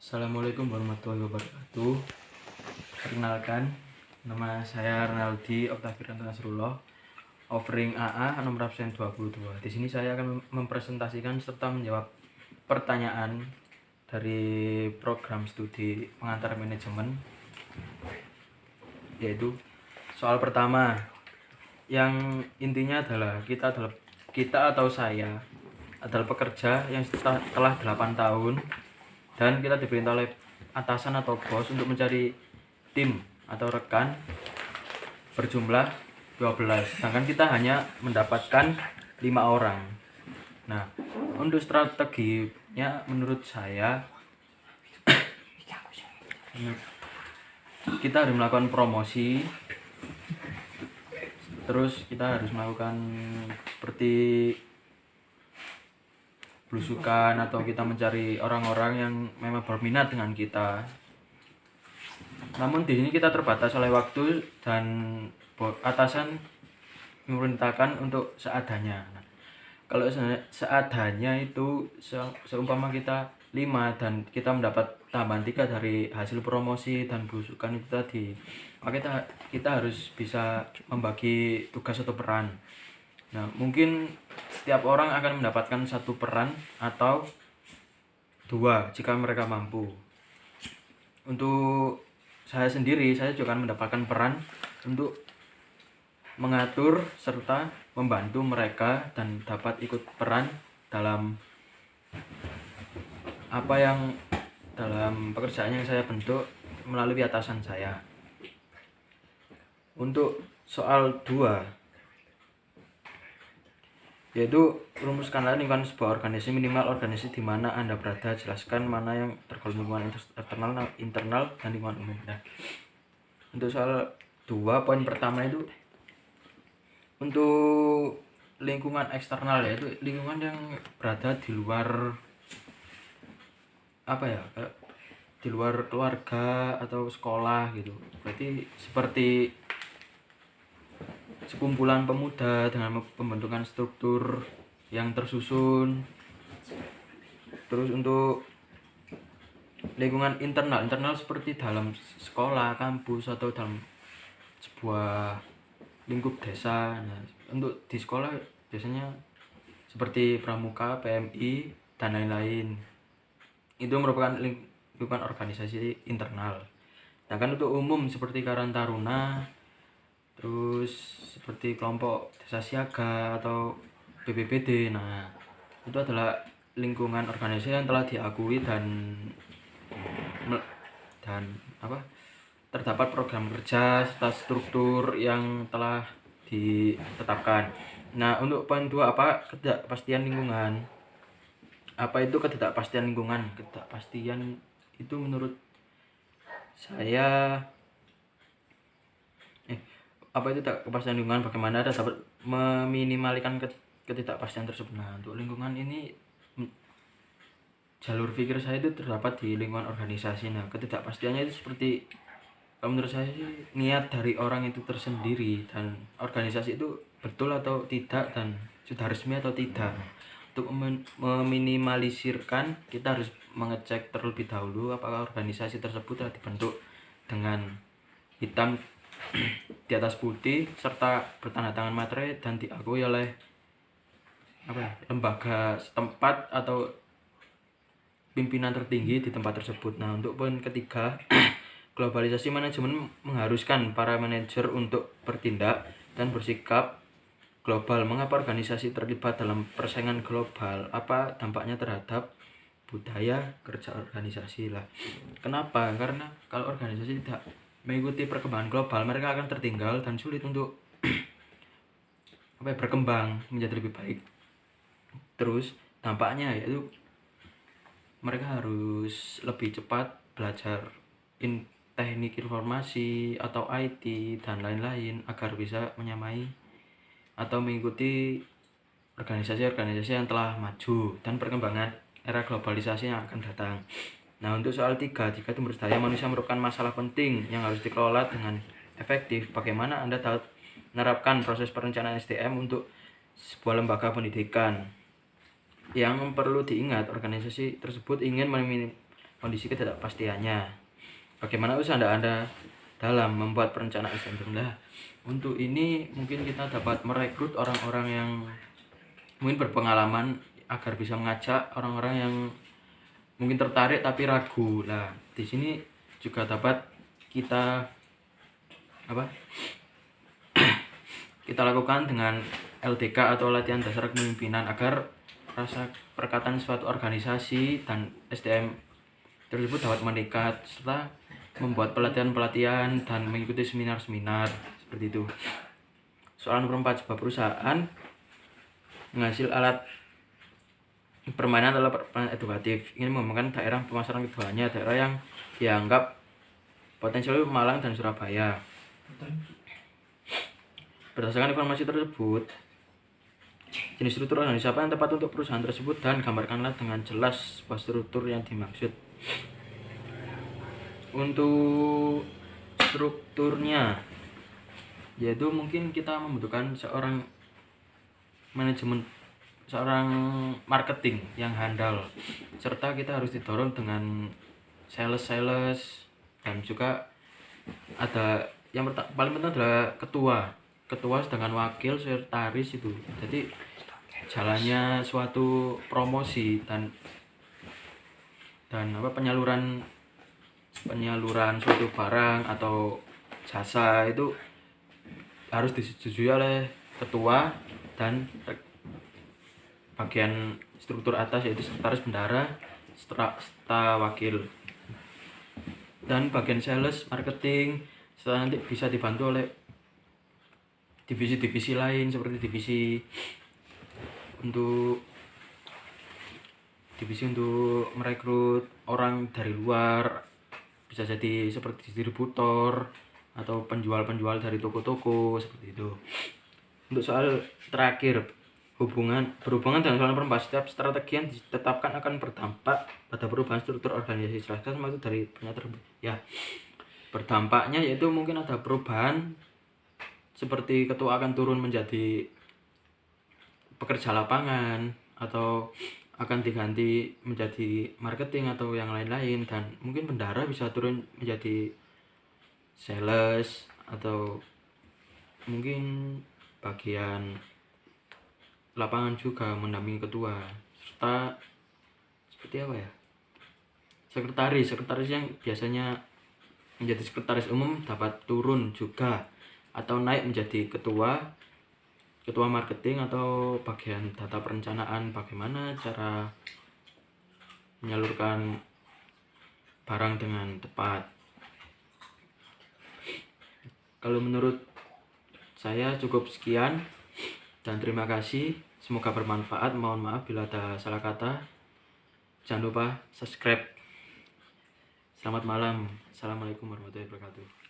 Assalamualaikum warahmatullahi wabarakatuh. Perkenalkan, nama saya Renaldi Oktavianto Nasrullah, offering AA nomor absen 22. Di sini saya akan mempresentasikan serta menjawab pertanyaan dari program studi pengantar manajemen, yaitu soal pertama yang intinya adalah kita atau saya adalah pekerja yang telah 8 tahun dan kita diperintah oleh atasan atau bos untuk mencari tim atau rekan berjumlah 12, sedangkan kita hanya mendapatkan 5 orang. Nah, untuk strateginya menurut saya kita harus melakukan promosi, terus kita harus melakukan seperti belusukan atau kita mencari orang-orang yang memang berminat dengan kita. Namun di sini kita terbatas oleh waktu dan atasan memerintahkan untuk seadanya. Nah, kalau seadanya itu seumpama kita 5 dan kita mendapat tambahan 3 dari hasil promosi dan belusukan itu tadi, maka kita harus bisa membagi tugas atau peran. Nah, mungkin setiap orang akan mendapatkan satu peran atau 2 jika mereka mampu. Untuk saya sendiri, saya juga akan mendapatkan peran untuk mengatur serta membantu mereka dan dapat ikut peran dalam pekerjaan yang saya bentuk melalui atasan saya. Untuk soal 2, yaitu rumuskanlah lingkungan sebuah organisasi, minimal organisasi di mana Anda berada, jelaskan mana yang tergolong lingkungan internal dan lingkungan umum. Nah, untuk soal 2, poin pertama itu untuk lingkungan eksternal, yaitu lingkungan yang berada di luar di luar keluarga atau sekolah gitu. Berarti seperti sekumpulan pemuda dengan pembentukan struktur yang tersusun. Terus untuk lingkungan internal seperti dalam sekolah, kampus, atau dalam sebuah lingkup desa. Nah, untuk di sekolah biasanya seperti pramuka, PMI, dan lain-lain. Itu merupakan lingkungan organisasi internal. Sedangkan untuk umum seperti Karang Taruna, terus seperti kelompok desa siaga atau BPBD, nah itu adalah lingkungan organisasi yang telah diakui dan terdapat program kerja serta struktur yang telah ditetapkan. Nah, untuk poin 2, apa ketidakpastian lingkungan? Apa itu ketidakpastian lingkungan? Ketidakpastian itu menurut saya apa itu ketidakpastian lingkungan, bagaimana Anda dapat meminimalkan ketidakpastian tersebut. Nah, untuk lingkungan ini jalur pikir saya itu terdapat di lingkungan organisasi. Nah, ketidakpastiannya itu seperti, kalau menurut saya sih, niat dari orang itu tersendiri dan organisasi itu betul atau tidak dan sudah resmi atau tidak. Untuk meminimalisirkan, kita harus mengecek terlebih dahulu apakah organisasi tersebut telah dibentuk dengan hitam di atas putih serta bertanda tangan materai dan diakui oleh lembaga setempat atau pimpinan tertinggi di tempat tersebut. Nah, untuk poin ketiga, globalisasi manajemen mengharuskan para manajer untuk bertindak dan bersikap global. Mengapa organisasi terlibat dalam persaingan global? Apa dampaknya terhadap budaya kerja organisasi lah? Kenapa? Karena kalau organisasi tidak mengikuti perkembangan global, mereka akan tertinggal dan sulit untuk berkembang menjadi lebih baik. Terus dampaknya yaitu mereka harus lebih cepat belajar teknik informasi atau IT dan lain-lain agar bisa menyamai atau mengikuti organisasi-organisasi yang telah maju dan perkembangan era globalisasi yang akan datang. Nah, untuk soal 3, jika menurut saya manusia merupakan masalah penting yang harus dikelola dengan efektif, bagaimana Anda dapat menerapkan proses perencanaan SDM untuk sebuah lembaga pendidikan? Yang perlu diingat, organisasi tersebut ingin kondisi ketidakpastiannya. Bagaimana usaha Anda dalam membuat perencanaan sistem? Untuk ini mungkin kita dapat merekrut orang-orang yang mungkin berpengalaman agar bisa mengajak orang-orang yang mungkin tertarik tapi ragu. Nah, di sini juga dapat kita kita lakukan dengan LDK atau latihan dasar kepemimpinan agar rasa perkataan suatu organisasi dan SDM tersebut dapat meningkat, serta membuat pelatihan-pelatihan dan mengikuti seminar-seminar seperti itu. Soal nomor 4, sebuah perusahaan menghasil alat permainan adalah permainan edukatif. Ingin mengembangkan daerah pemasaran keduanya, daerah yang dianggap potensial Malang dan Surabaya. Berdasarkan informasi tersebut, jenis struktur organisasi apa yang tepat untuk perusahaan tersebut, dan gambarkanlah dengan jelas sebuah struktur yang dimaksud. Untuk strukturnya, yaitu mungkin kita membutuhkan seorang manajemen, seorang marketing yang handal, serta kita harus didorong dengan sales, dan juga ada yang paling penting adalah ketua sedangkan wakil sekretaris itu. Jadi jalannya suatu promosi dan penyaluran suatu barang atau jasa itu harus disetujui oleh ketua dan bagian struktur atas, yaitu sekretaris bendahara, staf wakil, dan bagian sales, marketing, setelah nanti bisa dibantu oleh divisi-divisi lain seperti divisi untuk merekrut orang dari luar, bisa jadi seperti distributor atau penjual dari toko-toko seperti itu. Untuk soal terakhir, berhubungan dengan soal nomor 4, setiap strategi yang ditetapkan akan berdampak pada perubahan struktur organisasi. Jelaskan semua itu dari ya. Berdampaknya yaitu mungkin ada perubahan seperti ketua akan turun menjadi pekerja lapangan, atau akan diganti menjadi marketing atau yang lain-lain, dan mungkin bendahara bisa turun menjadi sales, atau mungkin bagian lapangan juga mendampingi ketua, serta seperti apa ya, sekretaris yang biasanya menjadi sekretaris umum dapat turun juga atau naik menjadi ketua marketing atau bagian data perencanaan, bagaimana cara menyalurkan barang dengan tepat. Kalau menurut saya cukup sekian, dan terima kasih, semoga bermanfaat. Mohon maaf bila ada salah kata. Jangan lupa subscribe. Selamat malam. Assalamualaikum warahmatullahi wabarakatuh.